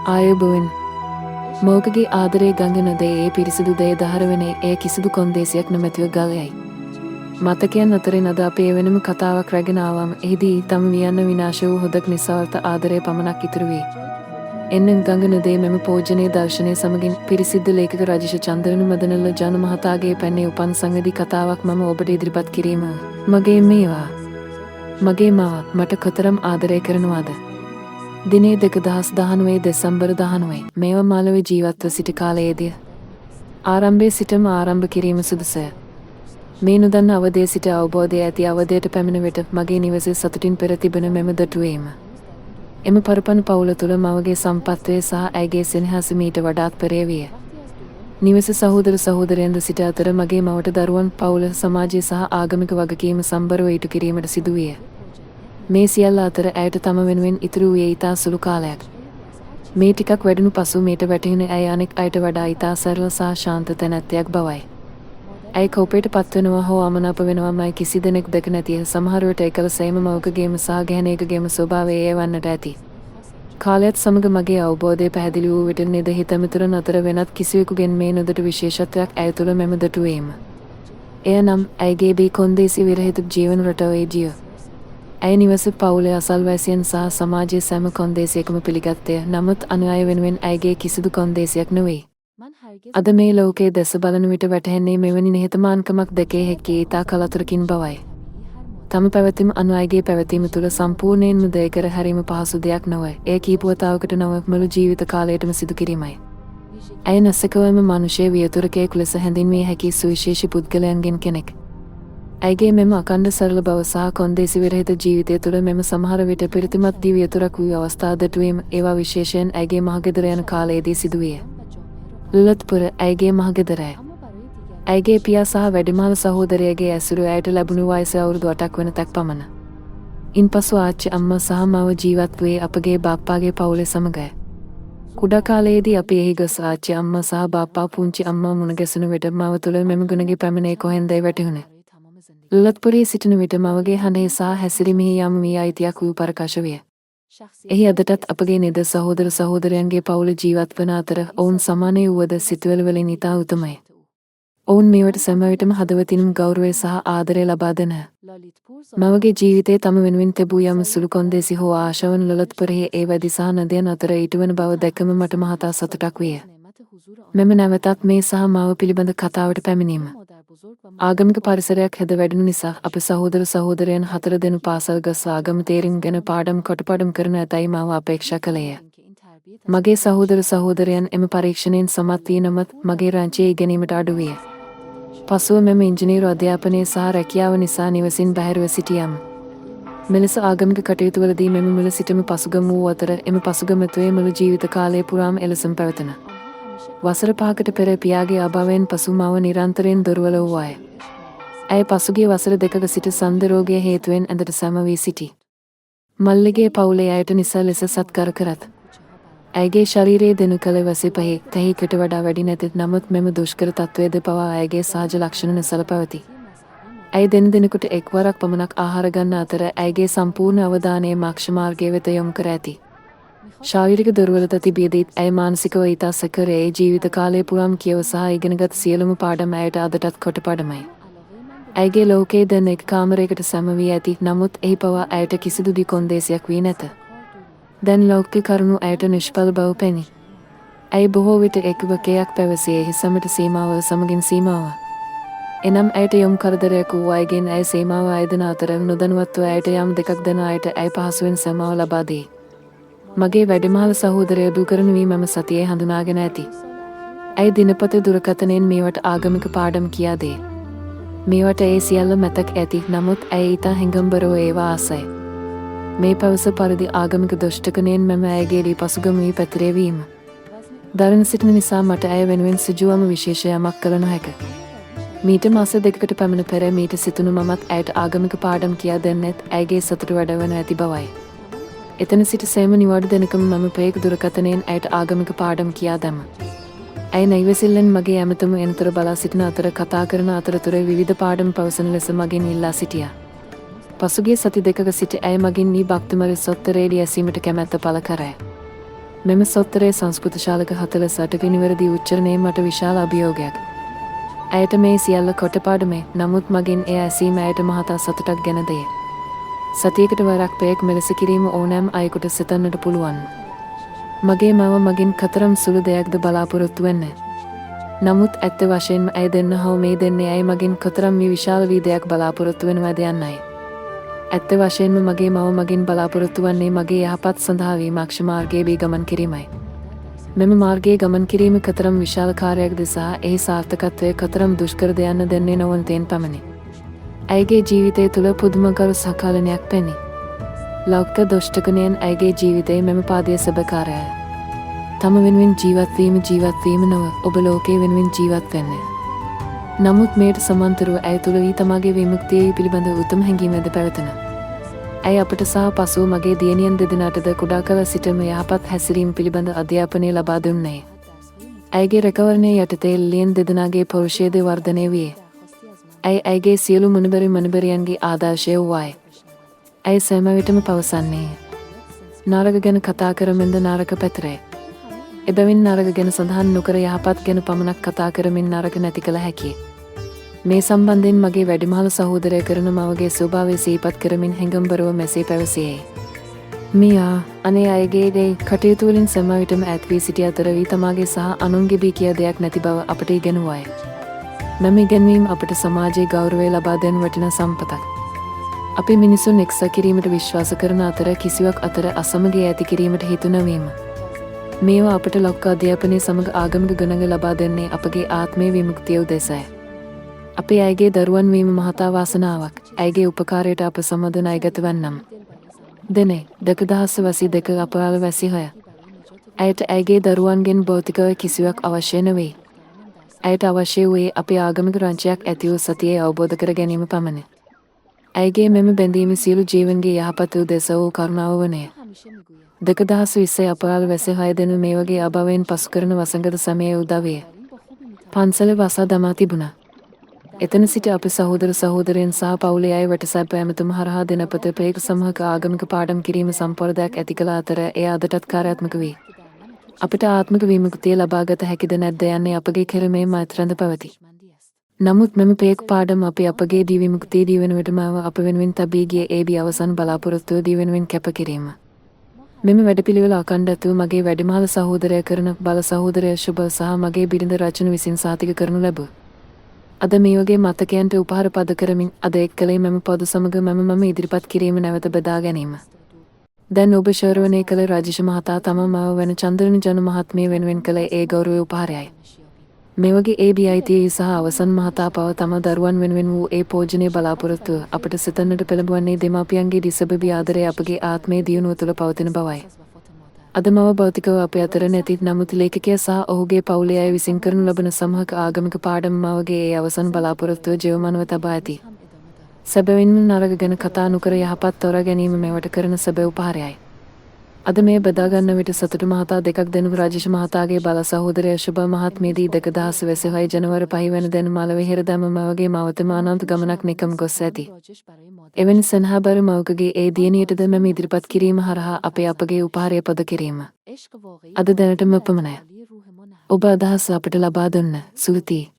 ආයුබෝවන් මෝකගේ ආදරේ ගඟ නදේ ඒ පිරිසිදු දේ දහරවනේ ඒ කිසිදු කොන්දේසියක් නොමැතිව ගලයයි. මතකයන් අතරින් අද අපේ වෙනම කතාවක් රැගෙන ආවම එහිදී තම වියන්න විනාශ වූ හොදක් නිසාවර්ත ආදරය පමණක් ඉතුරු වේ. එන්නම් ගඟ නදේ මෙම පෝජනීය දර්ශනය සමගින් පිරිසිද්ධ ලේඛක රජිෂ චන්ද්‍රනු මදනල්ල ජන මහතාගේ පැන්නේ උපන් සංවේදී කතාවක් මම ඔබට ඉදිරිපත් කිරීම. මගේ මේවා මගේ මාව මට කොතරම් ආදරය කරනවාද? දිනේ 2019 දෙසැම්බර් 19 මේව මාලවේ ජීවත්ව සිටි කාලයේදී ආරම්භයේ සිටම ආරම්භ කිරීම සුදුසුය. මේ නොදන්න අවධියේ සිට අවබෝධය ඇති අවධියට පැමිණ විට මගේ නිවසේ සතුටින් පෙර තිබෙන මෙම දටුවීම. එම පරපණ පවුල තුළ මවගේ සම්පත්වය සහ ඇගේ සෙනෙහස මීට වඩාත් පෙරේ විය. නිවස සහෝදර සහෝදරයන්ද සිට අතර මගේ මවට දරුවන් පවුල සමාජය සහ ආගමික වගකීම සම්බරව ඉටු කිරීමට සිදුවිය. මේ සියල්ල අතර ඇයට තම වෙනුවෙන් ඉතුරු වූයේ ඉතා සුළු කාලයක්. මේ ටිකක් වැඩුණු පසු මීට වැටහෙන ඇය අනෙක් අයට වඩා ඉතා සරල සහ ශාන්ත තැනැත්තියක් බවයි. ඇය කෝපයට පත්වෙනවා හෝ අමනාප වෙනවාමයි කිසි දෙනෙක් දැක නැතිය. සමහර විට එකල සෑම මවකගේම සහ ගැහැණියකගේම ස්වභාවය එය වන්නට ඇති. කාලයත් සමග මගේ අවබෝධය පැහැදිලි වූ විට නෙද හිතමිතුරන් අතර වෙනත් කිසිවෙකුගෙන් මේ නොදට විශේෂත්වයක් ඇය තුළ මෙම දටුවීම. එය නම් ඇයගේ බී කොන්දේසි විරහිත ජීවන රටාවේ ජීව. ඇය නිවස පවුලේ අසල්වැසියන් සහ සමාජයේ සෑම කොන්දේසියකම පිළිගත්තේ. නමුත් අනු අය වෙනුවෙන් ඇයගේ කිසිදු කොන්දේසියක් නොවේ. අද මේ ලෝකයේ දැස බලන විට වැටහෙන්නේ මෙවැනි නිහතමාන්කමක් දැකිය හැකි ඉතා කලාතුරකින් බවයි. තම පැවැතීම අනු අයගේ පැවැතීම තුළ සම්පූර්ණයෙන්ම දය කර හැරීම පහසු දෙයක් නොවේ. එය කීප වතාවකට නොව මුළු ජීවිත කාලයටම සිදු කිරීමයි. ඇය නැසකවම මනුෂ්‍ය වියතුරකයෙකු ලෙස හැඳින්විය හැකි සුවිශේෂී පුද්ගලයන්ගෙන් කෙනෙක්. ඇයගේ මෙම අකණ්ඩ සරල බව සහ කොන්දේසි විරහිත ජීවිතය තුළ මෙම සමහර විට පිරිතිමත් දී වියතුරක් වූ අවස්ථා දටුවීම ඒවා විශේෂයෙන් ඇයගේ මහගෙදර යන කාලයේදී සිදුවිය. ලලිත්පුර ඇයගේ මහගෙදරයි. ඇයගේ පියා සහ වැඩිමහල් සහෝදරයගේ ඇසුරු ඇයට ලැබුණු වයස අවුරුදු 8ක් වන තැක් පමණ. ඉන්පසු ආච්චි අම්මා සහ මව ජීවත් වූයේ අපගේ බාප්පාගේ පවුලේ සමගයි. කුඩා කාලයේදී අපි එහි ගොස් ආච්චි අම්මා සහ බාප්පා පුංචි අම්මා මුණ ගැසුණු විට මව තුළ මෙම ගුණගේ පැමිණේ කොහෙන්දයි වැටහුණේ. ලලිත්පුරේ සිටින විට මවගේ හඬේ සහ හැසිරීමෙහි යම් වී අයිතියක් වූ ප්‍රකාශ විය. එහි අදටත් අපගේ නෙද සහෝදර සහෝදරයන්ගේ පවුල ජීවත් වන අතර ඔවුන් සමානය වුවද සිතුවල වලින් ඉතා උතුමයි. ඔවුන් මේවට සෑම විටම හදවතින්ම ගෞරවය සහ ආදරය ලබා දෙන. මවගේ ජීවිතයේ තම වෙනුවෙන් තිබූ යම් සුළු කොන්දේසි හෝ ආශාවන් ලලිත්පුරෙහි ඒ වැදි සහ නදයන් අතර ඉටුවන බව දැකම මට මහතා සතුටක් විය. මෙම නැවතත් මේ සහ මව පිළිබඳ කතාවට පැමිණීම. ආගමික පරිසරයක් හැද වැඩුණු නිසා අප සහෝදර සහෝදරයන් 4 දෙනු පාසල් ගස් ආගම තේරුම් ගැන පාඩම් කොටපාඩම් කරන ඇතැයි මව අපේක්ෂා කළේය. මගේ සහෝදර සහෝදරයන් එම පරීක්ෂණයෙන් සමත් වී නමුත් මගේ රංචිය ඉගෙනීමට අඩු විය. පසුව මෙම ඉංජිනේරු අධ්‍යාපනය සහ රැකියාව නිසා නිවසින් බැහැරව සිටියම්. මෙලෙස ආගමික කටයුතුවලදී මෙම මුල සිටම පසුගම වූ අතර එම පසුගමත්වයේ මුළු ජීවිත කාලය පුරාම එලෙසම පැවතුන. වසර 5කට පෙර පියාගේ අභාවයෙන් පසු මව නිරන්තරයෙන් දුර්වල වූ අය. ඇය පසුගිය වසර 2ක සිට සන්ධ රෝගය හේතුවෙන් ඇඳට සම වී සිටි. මල්ලිගේ පවුලේ අයට නිසා ලෙස සත්කාර කරත්. ඇයගේ ශරීරයේ දෙනු කළ වසේ පහේ තැහිකට වඩා වැඩි නැති නමුත් මෙම දුෂ්කර තත්ත්වයේද පවා ඇයගේ සහජ ලක්ෂණ නැසල පැවති. ඇය දෙනෙකුට එක්වරක් පමණක් ආහාර ගන්න අතර ඇයගේ සම්පූර්ණ අවධානය මක්ෂ මාර්ගය වෙත යොමු කර ඇති. ශාරීරික දුර්වලතා තිබියදීත් ඇය මානසිකව ඉතා සැකරේ ජීවිත කාලය පුරාම කියව සහ ඉගෙනගත් සියලුම පාඩම් ඇයට අදටත් කොටපාඩමයි. ඇයගේ ලෝකයේ දැන් එක් කාමරයකට සම වී ඇති නමුත් එහි පවා ඇයට කිසිදු දී කොන්දේසියක් වී නැත. දැන් ලෞකික කරුණු ඇයට නිෂ්ඵල බව පෙනේ. ඇය බොහෝ විට එක්වකයක් පැවසියේ හිසමට සීමාව සමගින් සීමාව. එනම් ඇයට යම් කරදරයක් වූ අයගෙන් ඇය සීමාව අයදන අතර නොදැනුවත්ව ඇයට යම් දෙකක් දෙන අයට ඇය පහසුවෙන් සමාව ලබා දෙයි. මගේ වැඩිමහල් සහෝදරය දුකරන වී මම සතියේ හඳුනාගෙන ඇති. ඇය දිනපත දුරකථනයෙන් මේවට ආගමික පාඩම් කියා දේ. මේවට ඒ සියල්ල මතක් ඇති නමුත් ඇය ඉතා හැඟම්බරව ඒවා ආසයි. මේ පැවස පරිදි ආගමික දොෂ්ටකණයෙන් මම ඇයගේ පසුගම වී පැතිරේවීම. දරණ සිටින නිසා මට ඇය වෙනුවෙන් සිජුවම විශේෂ යමක් කළ නොහැක. මීට මාස 2කට පමණ පෙර මීට සිතුණු මමත් ඇයට ආගමික පාඩම් කියා දෙන්නෙත් ඇයගේ සතුට වැඩවන ඇති බවයි. එතන සිට සෑම නිවාඩු දෙනකම මම පෙයක දුරකථනයෙන් ඇයට ආගමික පාඩම් කියා දැම. ඇය නැයිවසිල්ලෙන් මගේ ඇමතුම එනතුර බලා සිටින අතර කතා කරන අතරතුර විවිධ පාඩම් පවසන ලෙස මගෙන් ඉල්ලා සිටියා. පසුගිය සති 2ක සිට ඇය මගින් වී භක්තිමරිසොත්තරේදී ඇසීමට කැමැත්ත පළ කරයි. මෙම සොත්තරේ සංස්කෘත ශාලක 48 නිවැරදි උච්චරණය මට විශාල අභියෝගයක්. ඇයට මේ සියල්ල කොටපාඩමේ, නමුත් මගින් එය ඇසීම ඇයට මහතා සතුටක් ගෙන දෙය. සතියකට වරක් පැයක් මෙලෙස කිරීම ඕනෑම අයෙකුට සිතන්නට පුළුවන්. මගේ මව මගින් කතරම් සුළු දෙයක්ද බලාපොරොත්තු වෙන්නේ. නමුත් ඇත්ත වශයෙන්ම ඇය දෙන්න හෝ මේ දෙන්නේ ඇය මගින් කොතරම් විශාල වී දෙයක් බලාපොරොත්තු වෙනවද යන්නයි. ඇත්ත වශයෙන්ම මගේ මව මගින් බලාපොරොත්තු වන්නේ මගේ යහපත් සඳහා විමක්ෂ මාර්ගයේ බී ගමන් කිරීමයි. මෙම මාර්ගයේ ගමන් කිරීම කතරම් විශාල කාර්යයක්ද සහ එහි සාර්ථකත්වය කතරම් දුෂ්කරද යන්න දෙන්නේ නොවන්තයෙන් පමණි. ඇයගේ ජීවිතය තුළ පුදුමකරු සකාලනයක් පෙනේ. ලෞකික දොෂ්ටකණයෙන් ඇයගේ ජීවිතයේ මෙම පාදයේ සබකාරයයි. තම වෙනුවෙන් ජීවත්වීම නොව ඔබ ලෝකයේ වෙනුවෙන් ජීවත් වෙන්නේ. නමුත් මේට සමාන්තරව ඇය තුළ වී තමාගේ විමුක්තිය පිළිබඳ උතුම් හැඟීමද පැවතෙන. ඇය අපට සහ පසුව මගේ දියණියන් දෙදෙනාටද කුඩා කල සිටම යහපත් හැසිරීම පිළිබඳ අධ්‍යාපනය ලබා දුන්නේ. ඇයගේ රැකවරණය යටතේ ලියන් දෙදෙනාගේ පෞරුෂයද වර්ධනය විය. ඇය ඇයගේ සියලු මුණුබරියන්ගේ ආදර්ශය වූවාය. ඇය සෑම විටම පවසන්නේ නරක ගැන කතා කරමින්ද නරක පැතරේ. එබැවින් නරක ගැන සඳහන් නොකර යහපත් ගැන පමණක් කතා කරමින් නරක නැති කළ හැකියි. මේ සම්බන්ධයෙන් මගේ වැඩිමහල් සහෝදරය කරන මවගේ ස්වභාවය සිහිපත් කරමින් හැඟම්බරව මෙසේ පැවසියේ. මියා අනේ අයගේ දේ කටයුතු වලින් සෑම විටම ඈත් වී සිටි අතර වී තමාගේ සහ අනුන්ගේ බී කියා දෙයක් නැති බව අපට ඉගෙනුවාය. මෙම ඉගෙනීම අපට සමාජයේ ගෞරවය ලබා දෙන වටිනා සම්පතක්. අපි මිනිසුන් එක්සත් කිරීමට විශ්වාස කරන අතර කිසිවක් අතර අසමගිය ඇති කිරීමට හේතු නොවීම. මේවා අපට ලෞකික අධ්‍යාපනය සමග ආගමික ගුණ ලබා දෙන්නේ අපගේ ආත්මීය විමුක්තිය උදෙසයි. අපේ ඇයගේ දරුවන් වීම මහතා වාසනාවක්. ඇයගේ උපකාරයට අප සමද ණයගත වන්නම්. දෙනේ 2022 අපරාල වැසි 6. ඇයට ඇයගේ දරුවන්ගෙන් භෞතිකව කිසිවක් අවශ්‍ය නොවේ. ඇයට අවශ්‍ය වූයේ අපේ ආගමික රංචයක් ඇති වූ සතියේ අවබෝධ කර ගැනීම පමණි. ඇයගේ මෙම බැඳීම සියලු ජීවන්ගේ යහපත උදෙස වූ කරුණාව වනය. 2020 අපරාල වැසි 6 දෙනු මේ වගේ අභවයෙන් පසු කරන වසඟද සමයේ උදවිය. පන්සල වසා දමා තිබුණා. එතන සිට අපේ සහෝදර සහෝදරයන් සහ පවුලේ අය වටසැප ඇමතුම හරහා දෙනපත ප්‍රේක සමූහක ආගමික පාඩම් කිරීම සම්ප්‍රදායක් ඇති කළ අතර එය අදටත් කාර්යාත්මක වේ. අපට ආත්මික විමුක්තිය ලබාගත හැකිද නැද්ද යන්නේ අපගේ කෙරෙමේ මෛත්‍රඳ පැවති. නමුත් මෙම ප්‍රේක පාඩම් අපගේ දී විමුක්තිය දී වෙනුවටම අප වෙනුවෙන් තබී ගිය ඒ බී අවසන් බලාපොරොත්තුව දී වෙනුවෙන් කැප කිරීම. මෙම වැඩපිළිවෙල අඛණ්ඩත්වය මගේ වැඩිමහල් සහෝදරය කරන බල සහෝදරය ශුභ සහ මගේ බිරිඳ රචන විසින් සාතික කරනු ලැබුවා. අද මේ වගේ මතකයන්ට උපහාර පද කරමින් අද එක් කලේ මෙම පොදු සමග මම ඉදිරිපත් කිරීම නැවත බෙදා ගැනීම. දැන් ඔබ ශ්‍රවණය කළ රාජේෂ් මහතා තම මව වෙන චන්ද්‍රනි ජන මහත්මිය වෙනුවෙන් කළ ඒ ගෞරව උපහාරයයි. මේ වගේ ABIT සහ අවසන් මහතා පව තම දරුවන් වෙනුවෙන් වූ ඒ පෝජනීය බලාපොරොත්තුව අපට සිතන්නට පෙළඹවන්නේ දෙමාපියන්ගේ දිසබබී ආදරය අපගේ ආත්මයේ දියුණුව තුළ පවතින බවයි. අද මව භෞතිකව අපේ අතර නැති නමුත් ලේඛකයා සහ ඔහුගේ පවුලේ අය විසින් කරනු ලබන සමූහික ආගමික පාඩම් මවගේ ඒ අවසන් බලාපොරොත්තුව ජීවමානව තබා ඇති. සැබවින්ම නරක ගැන කතා නොකර යහපත් තෝරා ගැනීම මේවට කරන සැබෑ උපහාරයයි. අද මේ බෙදා ගන්න විට සතුටු මහතා දෙකක් දෙනු රාජේෂ් මහතාගේ බල සහෝදරය ශුභ මහත්මියදී 2026 ජනවාරි 5 වෙනිදා මාළවෙහෙර දම මවගේ මවතම අනන්ත ගමනක් නිකම් ගොස් ඇති. එවැනි සනහබර මවකගේ ඒ දියණියටද මෙම ඉදිරිපත් කිරීම හරහා අපගේ උපහාරය පද කිරීම. අද දැනටම පමණයි. ඔබ අදහස් අපට ලබා දුන්න. සුවතියි.